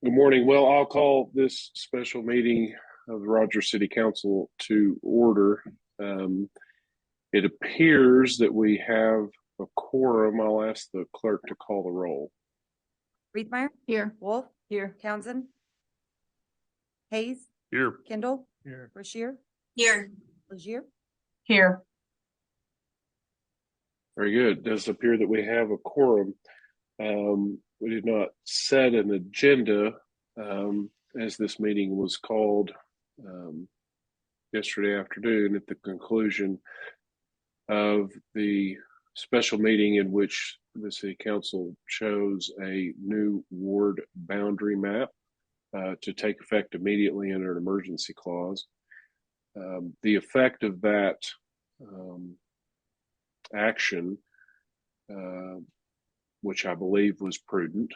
Good morning. Well, I'll call this special meeting of the Rogers City Council to order. Um, it appears that we have a quorum. I'll ask the clerk to call the roll. Riethmeyer? Here. Wolf? Here. Townsend? Hayes? Here. Kendall? Here. Brashear? Here. Legier? Here. Very good. It does appear that we have a quorum. We did not set an agenda as this meeting was called yesterday afternoon at the conclusion of the special meeting in which the City Council chose a new ward boundary map to take effect immediately under an emergency clause. The effect of that action, which I believe was prudent,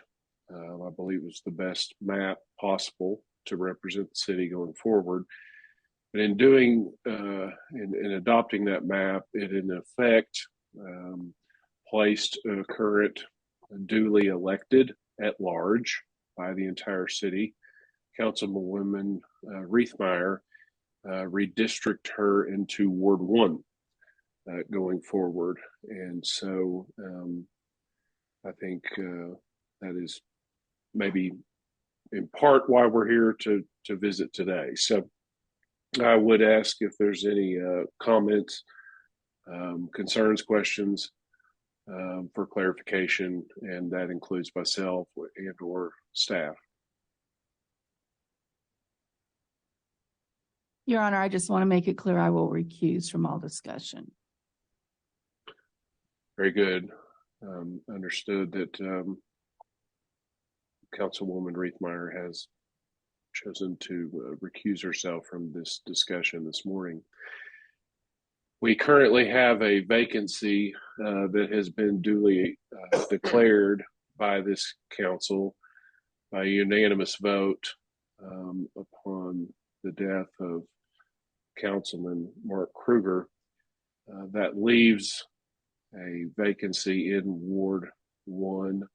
I believe was the best map possible to represent the city going forward. But in doing, in adopting that map, it in effect placed a current duly elected at large by the entire city, Councilwoman Riethmeyer, redistrict her into Ward 1 going forward. And so I think that is maybe in part why we're here to visit today. So I would ask if there's any comments, concerns, questions for clarification, and that includes myself and or staff. Your Honor, I just want to make it clear I will recuse from all discussion. Very good. Understood that Councilwoman Riethmeyer has chosen to recuse herself from this discussion this morning. We currently have a vacancy that has been duly declared by this council by a unanimous vote upon the death of Councilman Mark Kruger. That leaves a vacancy in Ward 1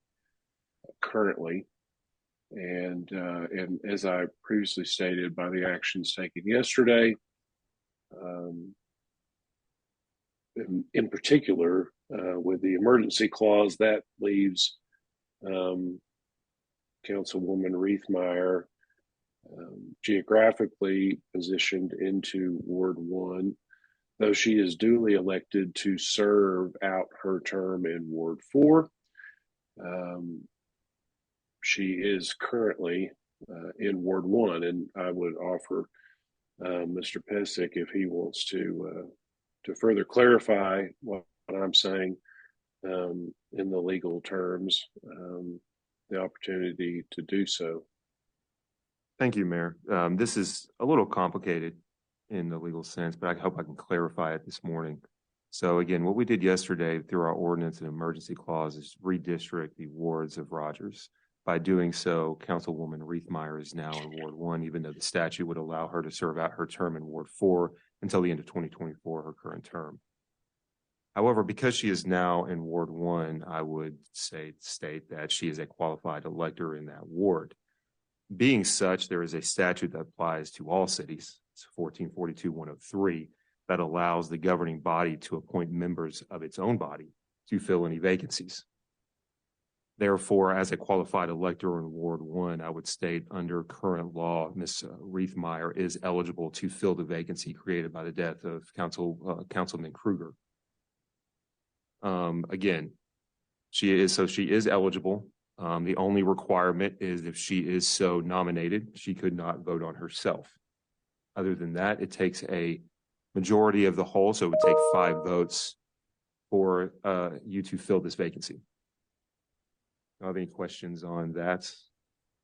currently. And as I previously stated, by the actions taken yesterday, in particular, with the emergency clause, that leaves Councilwoman Riethmeyer geographically positioned into Ward 1, though she is duly elected to serve out her term in Ward 4. She is currently in Ward 1, and I would offer Mr. Pesic, if he wants to further clarify what I'm saying in the legal terms, the opportunity to do so. Thank you, Mayor. This is a little complicated in the legal sense, but I hope I can clarify it this morning. So again, what we did yesterday through our ordinance and emergency clause is redistrict the wards of Rogers. By doing so, Councilwoman Riethmeyer is now in Ward 1, even though the statute would allow her to serve out her term in Ward 4 until the end of 2024, her current term. However, because she is now in Ward 1, I would state that she is a qualified elector in that ward. Being such, there is a statute that applies to all cities, it's 1442-103, that allows the governing body to appoint members of its own body to fill any vacancies. Therefore, as a qualified elector in Ward 1, I would state under current law, Ms. Riethmeyer is eligible to fill the vacancy created by the death of Councilman Kruger. Again, she is eligible. The only requirement is if she is so nominated, she could not vote on herself. Other than that, it takes a majority of the whole, so it would take 5 votes for you to fill this vacancy. Do you have any questions on that?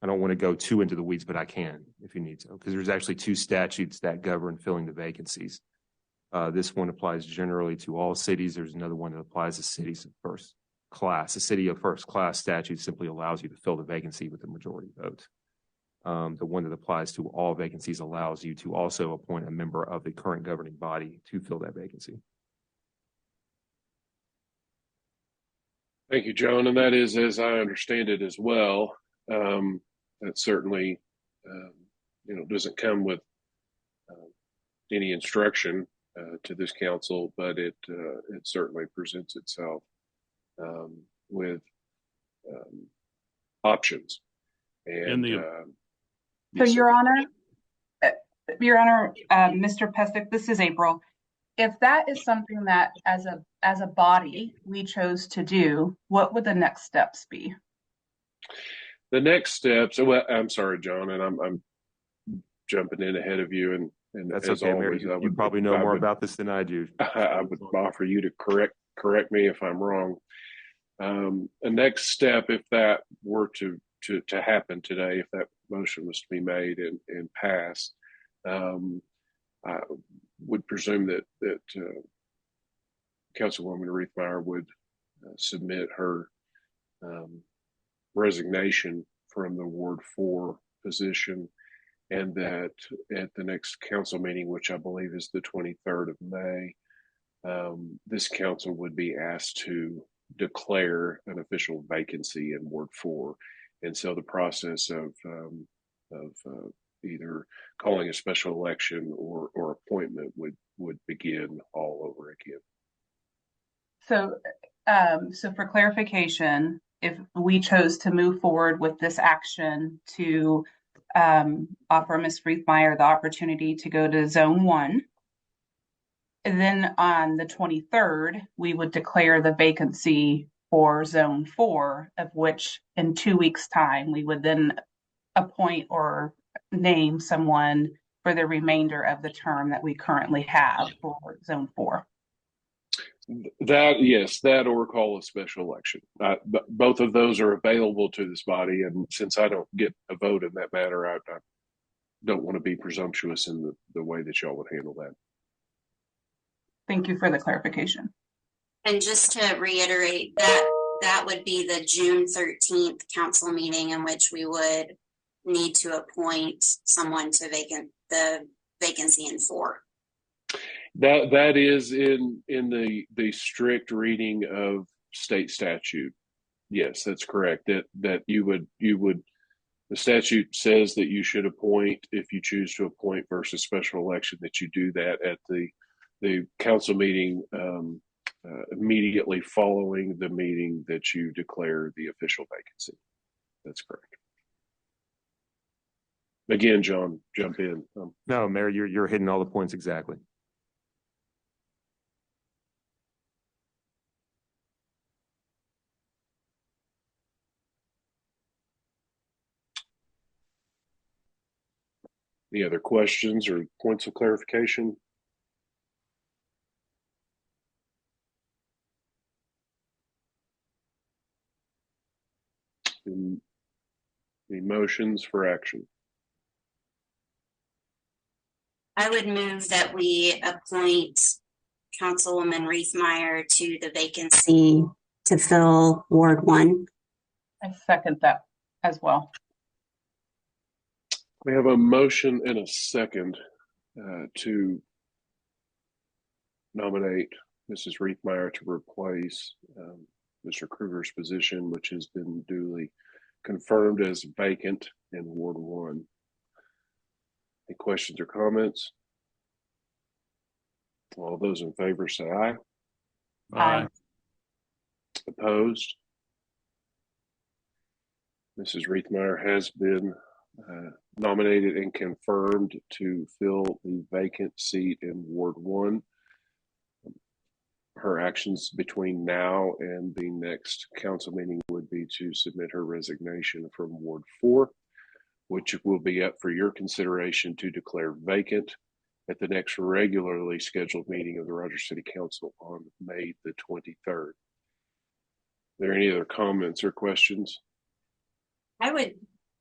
I don't want to go too into the weeds, but I can if you need to, because there's actually 2 statutes that govern filling the vacancies. This one applies generally to all cities. There's another one that applies to cities of first class. A city of first class statute simply allows you to fill the vacancy with a majority vote. The one that applies to all vacancies allows you to also appoint a member of the current governing body to fill that vacancy. Thank you, John. And that is, as I understand it as well, that certainly, doesn't come with any instruction to this council, but it certainly presents itself with options. And So, Your Honor, Mr. Pesic, this is April. If that is something that as a body we chose to do, what would the next steps be? The next steps, well, I'm sorry, John, and I'm jumping in ahead of you, and That's as okay, always, Mayor. You probably know more about this than I do. I would offer you to correct me if I'm wrong. The next step, if that were to happen today, if that motion was to be made and passed, I would presume that Councilwoman Reithmeyer would submit her resignation from the Ward 4 position, and that at the next council meeting, which I believe is the 23rd of May, this council would be asked to declare an official vacancy in Ward 4. And so the process of either calling a special election or appointment would begin all over again. So, so for clarification, if we chose to move forward with this action to offer Ms. Reithmeyer the opportunity to go to Zone 1, and then on the 23rd, we would declare the vacancy for Zone 4, of which in 2 weeks' time, we would then appoint or name someone for the remainder of the term that we currently have for Zone 4. That or call a special election. Both of those are available to this body, and since I don't get a vote in that matter, I don't want to be presumptuous in the way that y'all would handle that. Thank you for the clarification. And just to reiterate, that would be the June 13th council meeting in which we would need to appoint someone to the vacancy in 4. That is in the strict reading of state statute. Yes, that's correct. That you would the statute says that you should appoint, if you choose to appoint versus special election, that you do that at the council meeting immediately following the meeting that you declare the official vacancy. That's correct. Again, John, jump in. No, Mayor, you're hitting all the points exactly. Any other questions or points of clarification? Any motions for action? I would move that we appoint Councilwoman Reithmeyer to the vacancy to fill Ward 1. I second that as well. We have a motion and a second to nominate Mrs. Reithmeyer to replace Mr. Kruger's position, which has been duly confirmed as vacant in Ward 1. Any questions or comments? All those in favor say aye. Aye. Opposed? Mrs. Reithmeyer has been nominated and confirmed to fill the vacant seat in Ward 1. Her actions between now and the next council meeting would be to submit her resignation from Ward 4, which will be up for your consideration to declare vacant at the next regularly scheduled meeting of the Rogers City Council on May the 23rd. Are there any other comments or questions?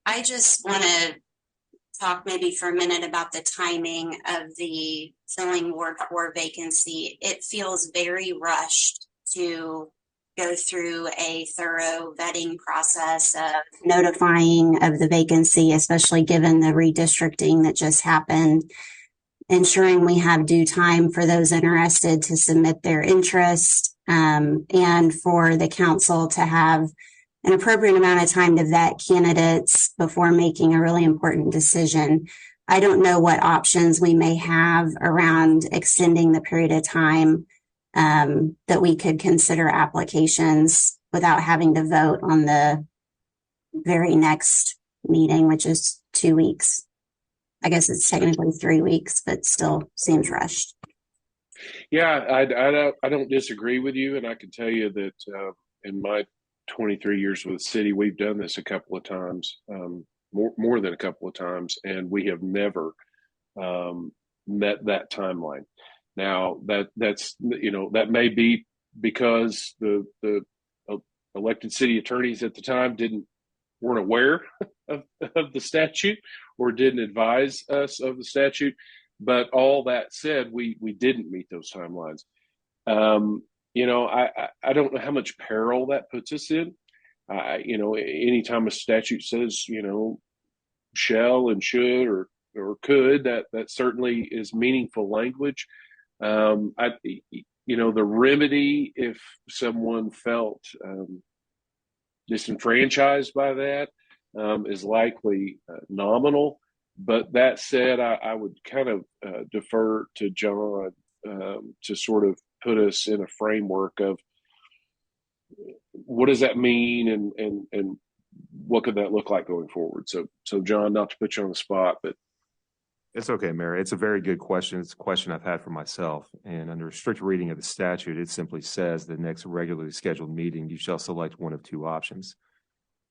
I just want to talk maybe for a minute about the timing of the filling Ward 4 vacancy. It feels very rushed to go through a thorough vetting process of notifying of the vacancy, especially given the redistricting that just happened, ensuring we have due time for those interested to submit their interest, and for the council to have an appropriate amount of time to vet candidates before making a really important decision. I don't know what options we may have around extending the period of time that we could consider applications without having to vote on the very next meeting, which is 2 weeks. I guess it's technically 3 weeks, but still seems rushed. Yeah, I don't disagree with you, and I can tell you that in my 23 years with the city, we've done this a couple of times, more than a couple of times, and we have never met that timeline. Now that's that may be because the elected city attorneys at the time weren't aware of the statute or didn't advise us of the statute. But all that said, we didn't meet those timelines. I don't know how much peril that puts us in. Anytime a statute says, shall and should or could, that certainly is meaningful language. The remedy, if someone felt disenfranchised by that, is likely nominal. But that said, I would kind of defer to John to sort of put us in a framework of what does that mean and what could that look like going forward. So John, not to put you on the spot, but It's okay, Mayor. It's a very good question. It's a question I've had for myself. And under a strict reading of the statute, it simply says the next regularly scheduled meeting, you shall select one of two options.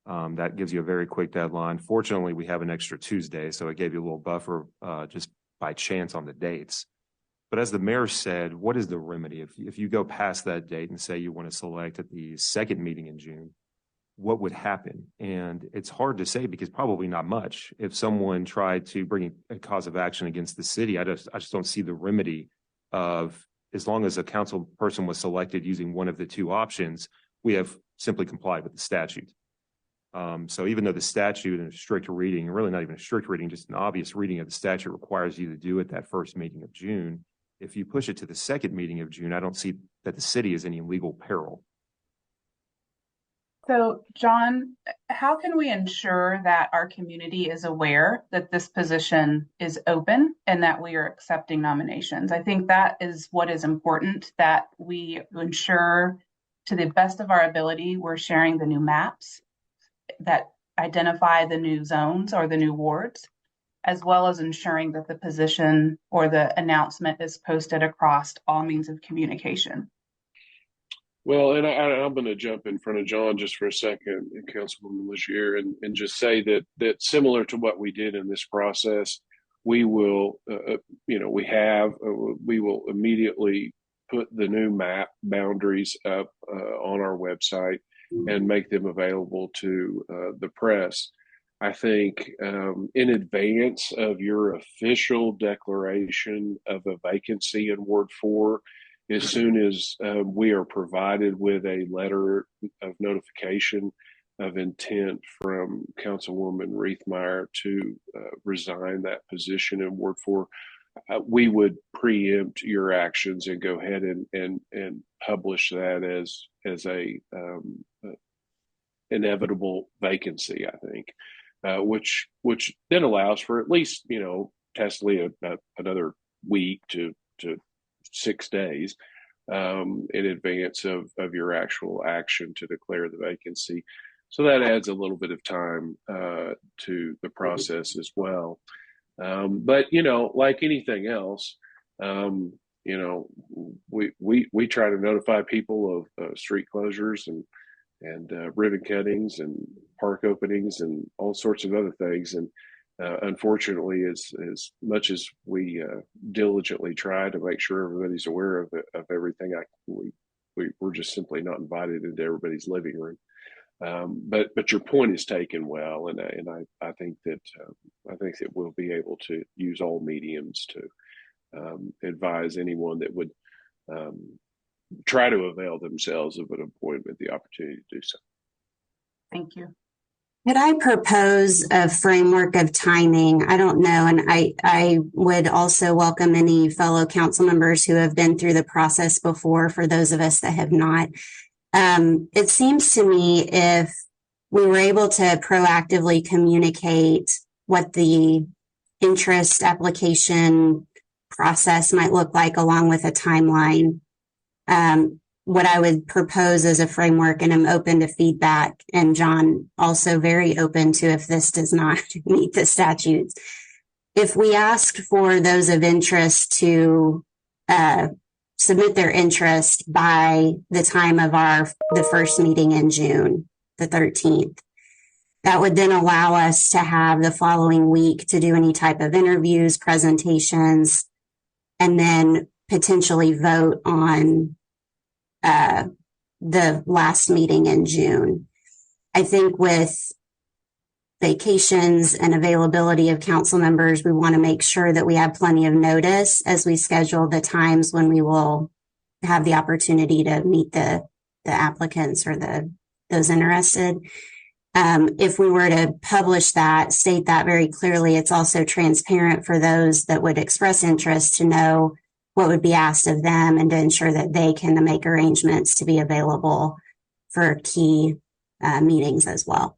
That gives you a very quick deadline. Fortunately, we have an extra Tuesday, so it gave you a little buffer just by chance on the dates. But as the mayor said, what is the remedy? If you go past that date and say you want to select at the second meeting in June, what would happen? And it's hard to say because probably not much. If someone tried to bring a cause of action against the city, I just don't see the remedy of, as long as a council person was selected using one of the two options, we have simply complied with the statute. So even though the statute in a strict reading, really not even a strict reading, just an obvious reading of the statute requires you to do it that first meeting of June, if you push it to the second meeting of June, I don't see that the city is any legal peril. So, John, how can we ensure that our community is aware that this position is open and that we are accepting nominations? I think that is what is important, that we ensure to the best of our ability, we're sharing the new maps that identify the new zones or the new wards, as well as ensuring that the position or the announcement is posted across all means of communication. Well, and I'm going to jump in front of John just for a second, Councilwoman Legere, and just say that similar to what we did in this process, we will, we will immediately put the new map boundaries up on our website and make them available to the press. I think in advance of your official declaration of a vacancy in Ward 4, as soon as we are provided with a letter of notification of intent from Councilwoman Riethmeyer to resign that position in Ward 4, we would preempt your actions and go ahead and publish that as a inevitable vacancy, I think, which then allows for at least, testily another week to 6 days in advance of your actual action to declare the vacancy. So that adds a little bit of time to the process as well. But, like anything else, we try to notify people of street closures and ribbon cuttings and park openings and all sorts of other things. And unfortunately, as much as we diligently try to make sure everybody's aware of everything, we're just simply not invited into everybody's living room. But your point is taken well, and I think that we'll be able to use all mediums to advise anyone that would try to avail themselves of an appointment the opportunity to do so. Thank you. Could I propose a framework of timing? I don't know. And I would also welcome any fellow council members who have been through the process before, for those of us that have not. It seems to me if we were able to proactively communicate what the interest application process might look like, along with a timeline. What I would propose as a framework, and I'm open to feedback, and John also very open to if this does not meet the statutes. If we asked for those of interest to submit their interest by the time of the first meeting in June, the 13th, that would then allow us to have the following week to do any type of interviews, presentations, and then potentially vote on the last meeting in June. I think with vacations and availability of council members, we want to make sure that we have plenty of notice as we schedule the times when we will have the opportunity to meet the applicants or those interested. If we were to publish that, state that very clearly, it's also transparent for those that would express interest to know what would be asked of them and to ensure that they can make arrangements to be available for key meetings as well.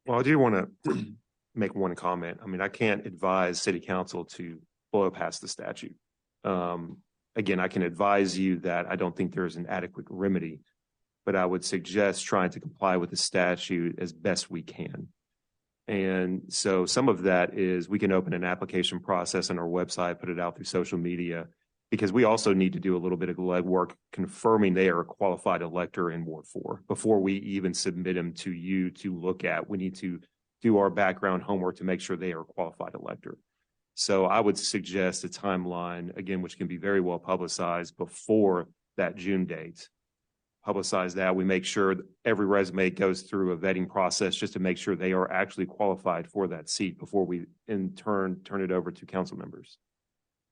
Well, I do want to make one comment. I mean, I can't advise city council to blow past the statute. Again, I can advise you that I don't think there is an adequate remedy, but I would suggest trying to comply with the statute as best we can. And so some of that is we can open an application process on our website, put it out through social media, because we also need to do a little bit of legwork confirming they are a qualified elector in Ward 4 before we even submit them to you to look at. We need to do our background homework to make sure they are a qualified elector. So I would suggest a timeline, again, which can be very well publicized before that June date. Publicize that. We make sure that every resume goes through a vetting process just to make sure they are actually qualified for that seat before we in turn turn it over to council members.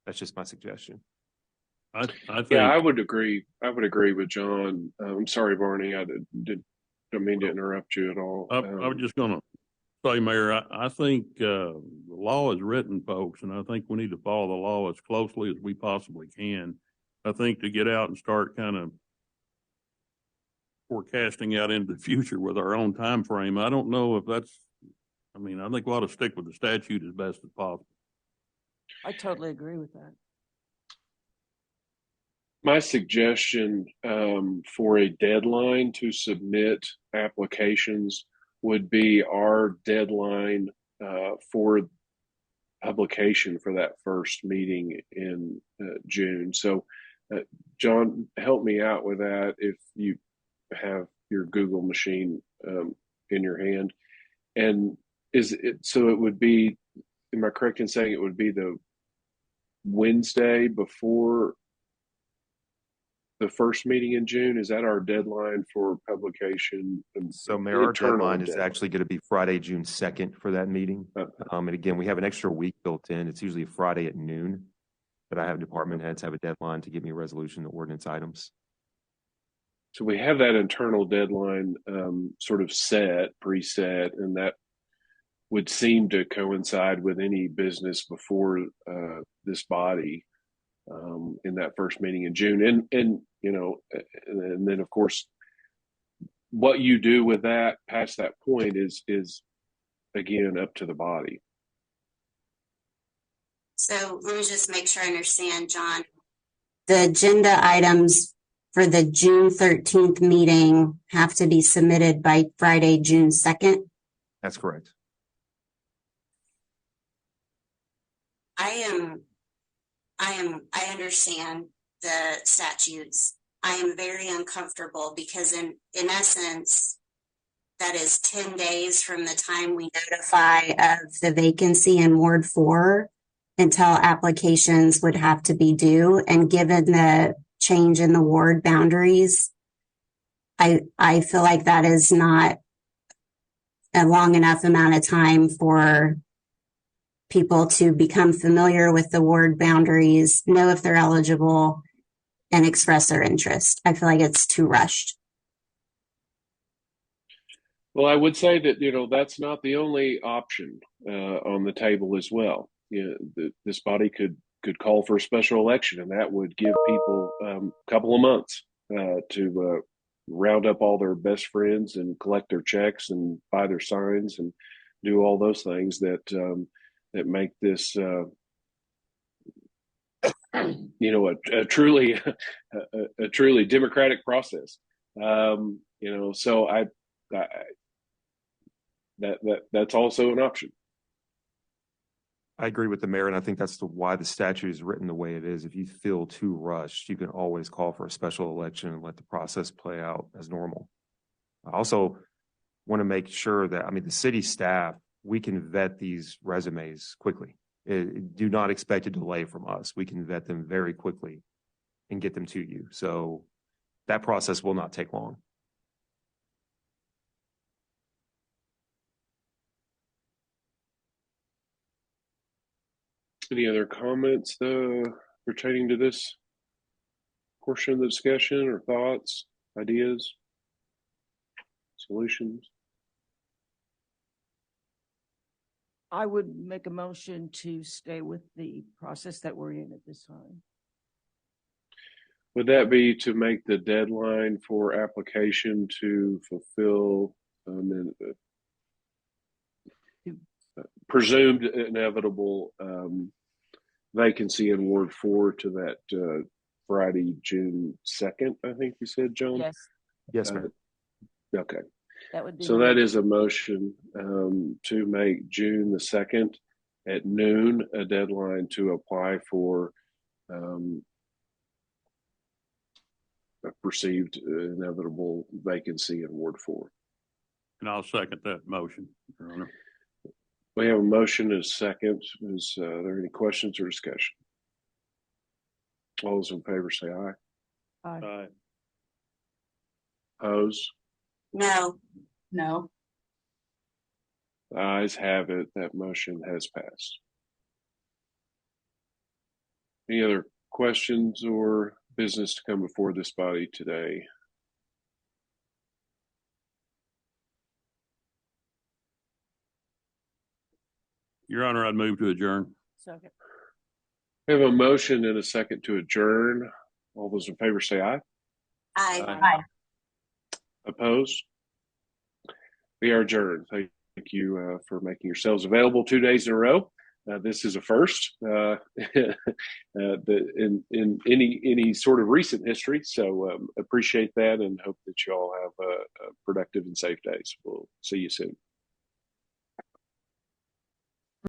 That's just my suggestion. I think, Yeah, I would agree. I would agree with John. I'm sorry, Barney. I don't mean to interrupt you at all. I was just going to say, Mayor, I think the law is written, folks, and I think we need to follow the law as closely as we possibly can. I think to get out and start kind of forecasting out into the future with our own time frame, I don't know if that's, I mean, I think we ought to stick with the statute as best as possible. I totally agree with that. My suggestion for a deadline to submit applications would be our deadline for publication for that first meeting in June. So, John, help me out with that if you have your Google machine in your hand. And is it so? It would be. Am I correct in saying it would be the Wednesday before the first meeting in June? Is that our deadline for publication? So, Mayor, our deadline is actually going to be Friday, June 2nd for that meeting. And again, we have an extra week built in. It's usually a Friday at noon, but I have department heads have a deadline to give me a resolution to ordinance items. So we have that internal deadline sort of preset, and that would seem to coincide with any business before this body in that first meeting in June. And you know, and then of course, what you do with that past that point is again up to the body. So let me just make sure I understand, John. The agenda items for the June 13th meeting have to be submitted by Friday, June 2nd. That's correct. I understand the statutes. I am very uncomfortable because in essence, that is 10 days from the time we notify Of the vacancy in Ward 4 until applications would have to be due. And given the change in the ward boundaries, I feel like that is not a long enough amount of time for people to become familiar with the ward boundaries, know if they're eligible, and express their interest. I feel like it's too rushed. Well, I would say that, you know, that's not the only option on the table as well. You know, this body could call for a special election, and that would give people a couple of months to round up all their best friends and collect their checks and buy their signs and do all those things that that make this a truly a truly democratic process. So I that's also an option. I agree with the mayor, and I think that's why the statute is written the way it is. If you feel too rushed, you can always call for a special election and let the process play out as normal. I also want to make sure that, the city staff, we can vet these resumes quickly. Do not expect a delay from us. We can vet them very quickly and get them to you. So that process will not take long. Any other comments pertaining to this portion of the discussion, or thoughts, ideas, solutions? I would make a motion to stay with the process that we're in at this time. Would that be to make the deadline for application to fulfill presumed inevitable vacancy in Ward 4 to that Friday, June 2nd, I think you said, John? Yes, Yes, ma'am. Okay. that would be. So that is a motion to make June the 2nd at noon a deadline to apply for a perceived inevitable vacancy in Ward 4. And I'll second that motion, Your Honor. We have a motion and a second. Is there any questions or discussion? All those in favor say aye. Aye. Oppose? No. No. The ayes have it. That motion has passed. Any other questions or business to come before this body today? Your Honor, I'd move to adjourn. Second. We have a motion and a second to adjourn. All those in favor say aye. Aye. Aye. Opposed? We are adjourned. Thank you for making yourselves available 2 days in a row. This is a first in any sort of recent history. So appreciate that and hope that you all have productive and safe days. We'll see you soon.